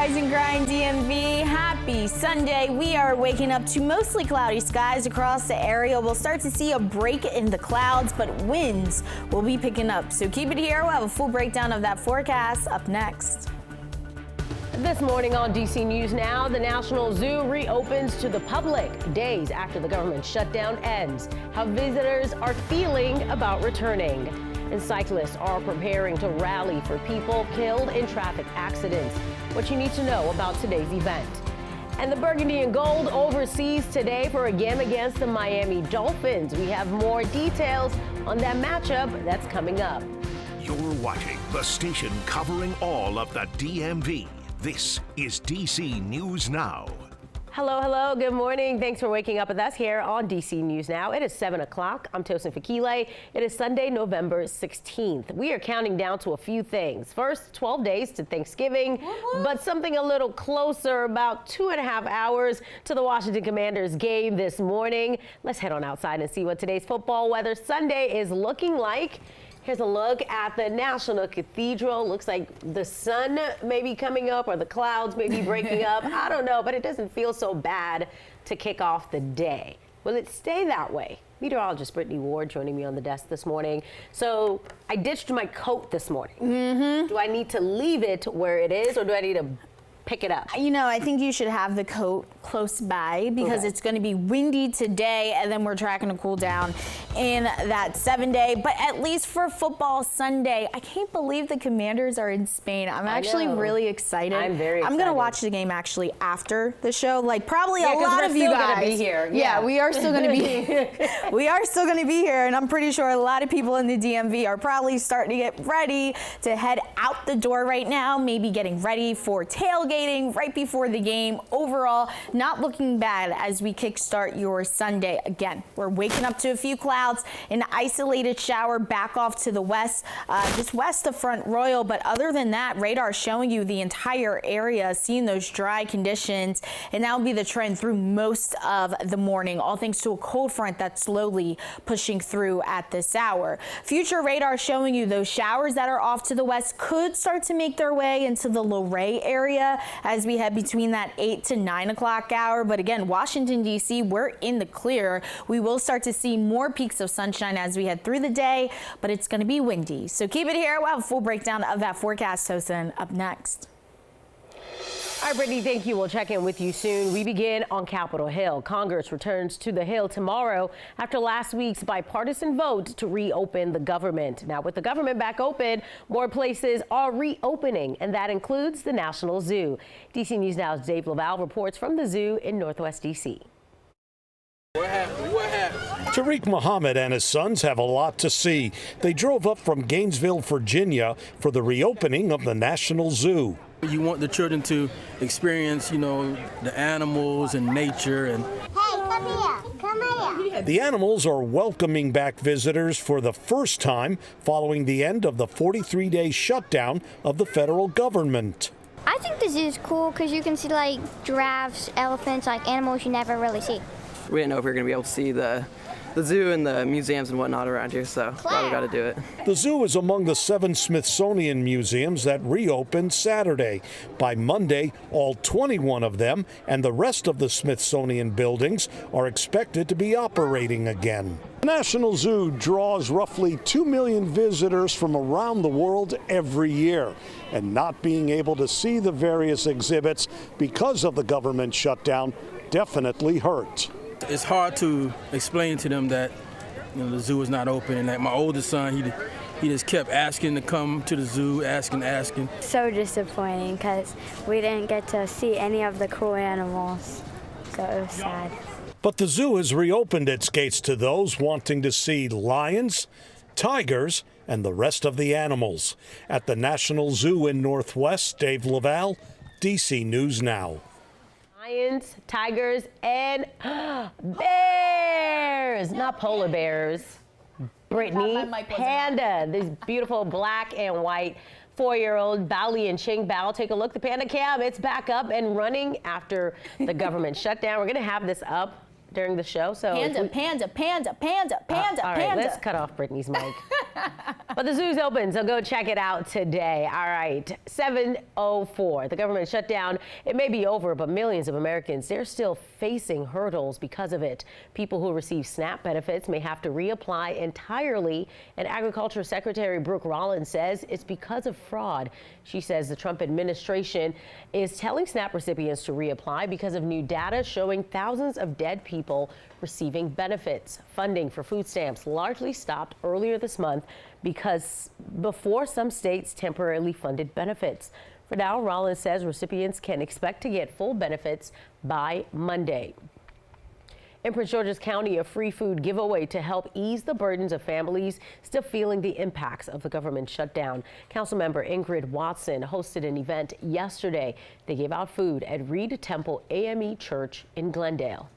Rise and Grind DMV. Happy Sunday. We are waking up to mostly cloudy skies across the area. We'll start to see a break in the clouds, but winds will be picking up. So keep it here. We'll have a full breakdown of that forecast up next. This morning on DC News Now, the National Zoo reopens to the public days after the government shutdown ends. How visitors are feeling about returning. And cyclists are preparing to rally for people killed in traffic accidents. What you need to know about today's event. And the Burgundy and Gold overseas today for a game against the Miami Dolphins. We have more details on that matchup that's coming up. You're watching the station covering all of the DMV. This is DC News Now. Hello, good morning. Thanks for waking up with us here on DC News Now. It is 7 o'clock. I'm Tosin Fakile. It is Sunday, November 16th. We are counting down to a few things. First, 12 days to Thanksgiving, but something a little closer, about 2.5 hours to the Washington Commanders game this morning. Let's head on outside and see what today's football weather Sunday is looking like. Here's a look at the National Cathedral. Looks like the sun may be coming up or the clouds may be breaking up. I don't know, but it doesn't feel so bad to kick off the day. Will it stay that way? Meteorologist Brittany Ward joining me on the desk this morning. So I ditched my coat this morning. Do I need to leave it where it is or do I need to pick it up? You know, I think you should have the coat close by because it's going to be windy today, and then we're tracking to cool down in that 7-day. But at least for football Sunday, I can't believe the Commanders are in Spain. I'm actually really excited. I'm very excited. I'm going to watch the game actually after the show. Like probably a lot of you guys. We're still going to be here. Yeah, we are still going to be. We are still going to be here, and I'm pretty sure a lot of people in the DMV are probably starting to get ready to head out the door right now. Maybe getting ready for tailgating right before the game. Overall, not looking bad as we kickstart your Sunday. Again, we're waking up to a few clouds, an isolated shower back off to the west, just west of Front Royal. But other than that, radar showing you the entire area, seeing those dry conditions, and that will be the trend through most of the morning, all thanks to a cold front that's slowly pushing through at this hour. Future radar showing you those showers that are off to the west could start to make their way into the Luray area as we head between that 8 to 9 o'clock hour. But again, Washington, D.C., we're in the clear. We will start to see more peaks of sunshine as we head through the day, but it's going to be windy. So keep it here. We'll have a full breakdown of that forecast, Tosin, up next. All right, Brittany, thank you. We'll check in with you soon. We begin on Capitol Hill. Congress returns to the Hill tomorrow after last week's bipartisan vote to reopen the government. Now, with the government back open, more places are reopening, and that includes the National Zoo. DC News Now's Dave Laval reports from the zoo in Northwest DC. What happened? Tariq Muhammad and his sons have a lot to see. They drove up from Gainesville, Virginia for the reopening of the National Zoo. You want the children to experience, the animals and nature. And hey, come here. The animals are welcoming back visitors for the first time following the end of the 43-day shutdown of the federal government. I think the zoo is cool because you can see like giraffes, elephants, like animals you never really see. We didn't know if we were going to be able to see the zoo and the museums and whatnot around here, so glad we got to do it. The zoo is among the 7 Smithsonian museums that reopened Saturday. By Monday, all 21 of them and the rest of the Smithsonian buildings are expected to be operating again. The National Zoo draws roughly 2 million visitors from around the world every year, and not being able to see the various exhibits because of the government shutdown definitely hurt. It's hard to explain to them that the zoo is not open, and that my oldest son, he just kept asking to come to the zoo, asking. So disappointing because we didn't get to see any of the cool animals, so it was sad. But the zoo has reopened its gates to those wanting to see lions, tigers, and the rest of the animals. At the National Zoo in Northwest, Dave Laval, DC News Now. Lions, tigers, and bears, not polar bears. Brittany, panda, this beautiful black and white 4-year-old Baoli and Ching Bao. Take a look, the panda cam, it's back up and running after the government shutdown. We're gonna have this up during the show. So panda. All right, let's cut off Brittany's mic. But the zoo's open, so go check it out today. All right, 7:04. The government shutdown, it may be over, but millions of Americans, they're still facing hurdles because of it. People who receive SNAP benefits may have to reapply entirely, and Agriculture Secretary Brooke Rollins says it's because of fraud. She says the Trump administration is telling SNAP recipients to reapply because of new data showing thousands of dead people receiving benefits. Funding for food stamps largely stopped earlier this month because before some states temporarily funded benefits. For now, Rollins says recipients can expect to get full benefits by Monday. In Prince George's County, a free food giveaway to help ease the burdens of families still feeling the impacts of the government shutdown. Councilmember Ingrid Watson hosted an event yesterday. They gave out food at Reed Temple AME Church in Glendale.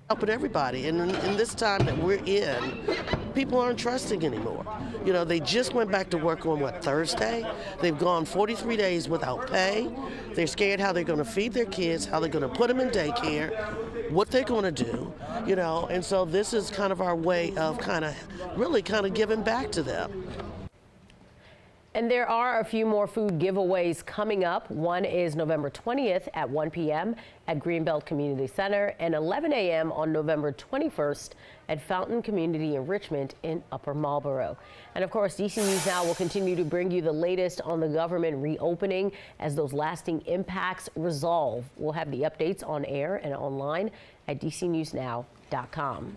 Helping everybody, and in this time that we're in, people aren't trusting anymore. You know, they just went back to work on Thursday. They've gone 43 days without pay. They're scared how they're going to feed their kids, how they're going to put them in daycare, what they're going to do, you know, and so this is kind of our way of really giving back to them. And there are a few more food giveaways coming up. One is November 20th at 1 p.m. at Greenbelt Community Center and 11 a.m. on November 21st at Fountain Community Enrichment in Upper Marlboro. And of course, DC News Now will continue to bring you the latest on the government reopening as those lasting impacts resolve. We'll have the updates on air and online at dcnewsnow.com.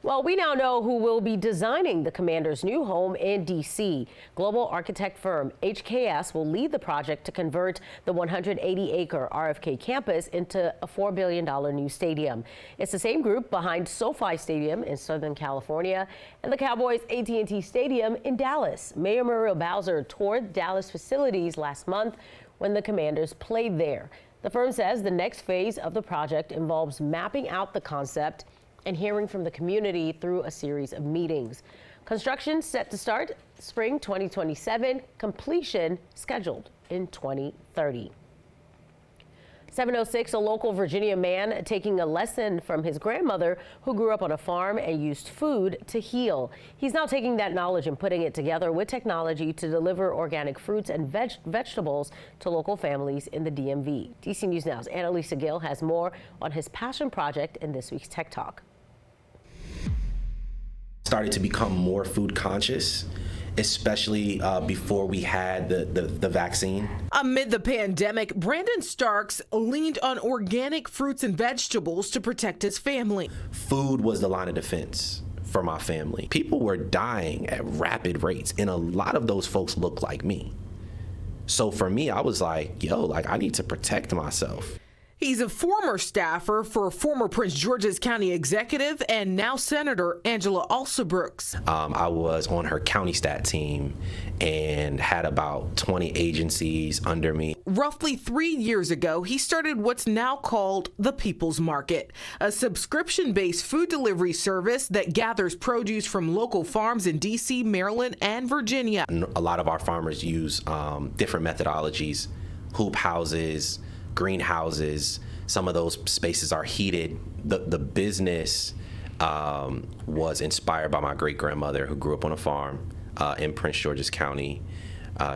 Well, we now know who will be designing the commander's new home in D.C. Global architect firm HKS will lead the project to convert the 180-acre RFK campus into a $4 billion new stadium. It's the same group behind SoFi Stadium in Southern California and the Cowboys' AT&T Stadium in Dallas. Mayor Muriel Bowser toured Dallas facilities last month when the Commanders played there. The firm says the next phase of the project involves mapping out the concept and hearing from the community through a series of meetings. Construction set to start spring 2027, completion scheduled in 2030. 7:06, a local Virginia man taking a lesson from his grandmother who grew up on a farm and used food to heal. He's now taking that knowledge and putting it together with technology to deliver organic fruits and vegetables to local families in the DMV. DC News Now's Annalisa Gill has more on his passion project in this week's Tech Talk. Started to become more food conscious, especially before we had the vaccine. Amid the pandemic, Brandon Starks leaned on organic fruits and vegetables to protect his family. Food was the line of defense for my family. People were dying at rapid rates, and a lot of those folks look like me. So for me, I was like, I need to protect myself. He's a former staffer for former Prince George's County executive and now Senator Angela Alsobrooks. I was on her county stat team and had about 20 agencies under me. Roughly 3 years ago, he started what's now called the People's Market, a subscription-based food delivery service that gathers produce from local farms in D.C., Maryland, and Virginia. A lot of our farmers use different methodologies, hoop houses, greenhouses. Some of those spaces are heated. The business was inspired by my great grandmother who grew up on a farm in Prince George's County.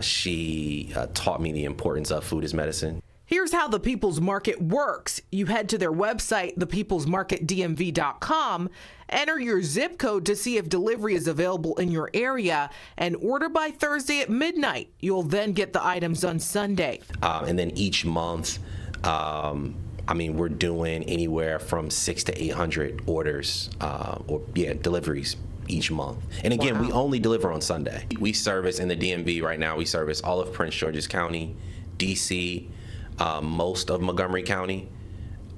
She taught me the importance of food as medicine. Here's how the People's Market works. You head to their website, thepeoplesmarketdmv.com, enter your zip code to see if delivery is available in your area, and order by Thursday at midnight. You'll then get the items on Sunday. And then each month, we're doing anywhere from 600 to 800 orders, deliveries each month. And again, We only deliver on Sunday. We service in the DMV right now, we service all of Prince George's County, DC, most of Montgomery County,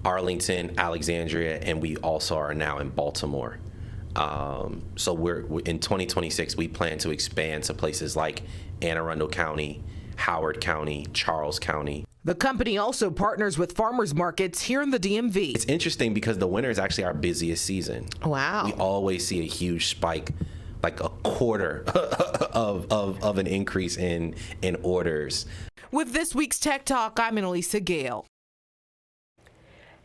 Arlington, Alexandria, and we also are now in Baltimore. So we're in 2026, we plan to expand to places like Anne Arundel County, Howard County, Charles County. The company also partners with farmers markets here in the DMV. It's interesting because the winter is actually our busiest season. Wow. We always see a huge spike, like a quarter of an increase in orders. With this week's Tech Talk, I'm Annalisa Gale.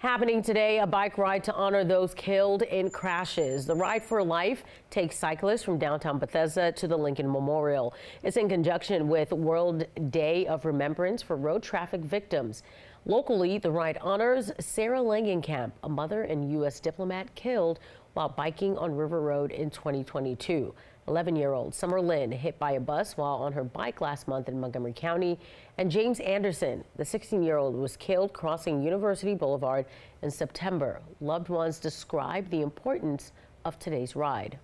Happening today, a bike ride to honor those killed in crashes. The Ride for Life takes cyclists from downtown Bethesda to the Lincoln Memorial. It's in conjunction with World Day of Remembrance for Road Traffic Victims. Locally, the ride honors Sarah Langenkamp, a mother and U.S. diplomat killed while biking on River Road in 2022. 11-year-old Summer Lynn hit by a bus while on her bike last month in Montgomery County. And James Anderson, the 16-year-old, was killed crossing University Boulevard in September. Loved ones describe the importance of today's ride.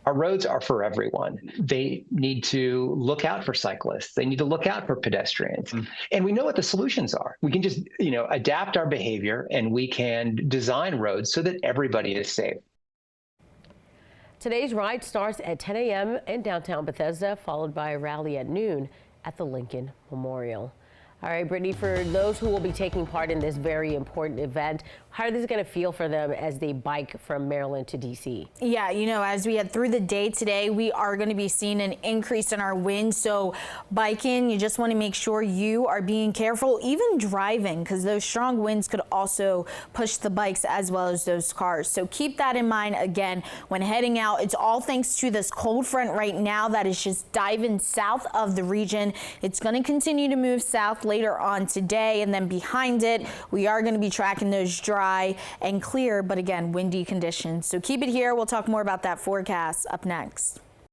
Our roads are for everyone. They need to look out for cyclists. They need to look out for pedestrians. And we know what the solutions are. We can just, adapt our behavior, and we can design roads so that everybody is safe. Today's ride starts at 10 a.m. in downtown Bethesda, followed by a rally at noon at the Lincoln Memorial. All right, Brittany, for those who will be taking part in this very important event, how is this going to feel for them as they bike from Maryland to D.C.? Yeah, as we head through the day today, we are going to be seeing an increase in our wind. So biking, you just want to make sure you are being careful, even driving, because those strong winds could also push the bikes as well as those cars. So keep that in mind again when heading out. It's all thanks to this cold front right now that is just diving south of the region. It's going to continue to move south later on today, and then behind it, we are going to be tracking those dry and clear, but again, windy conditions. So keep it here. We'll talk more about that forecast up next.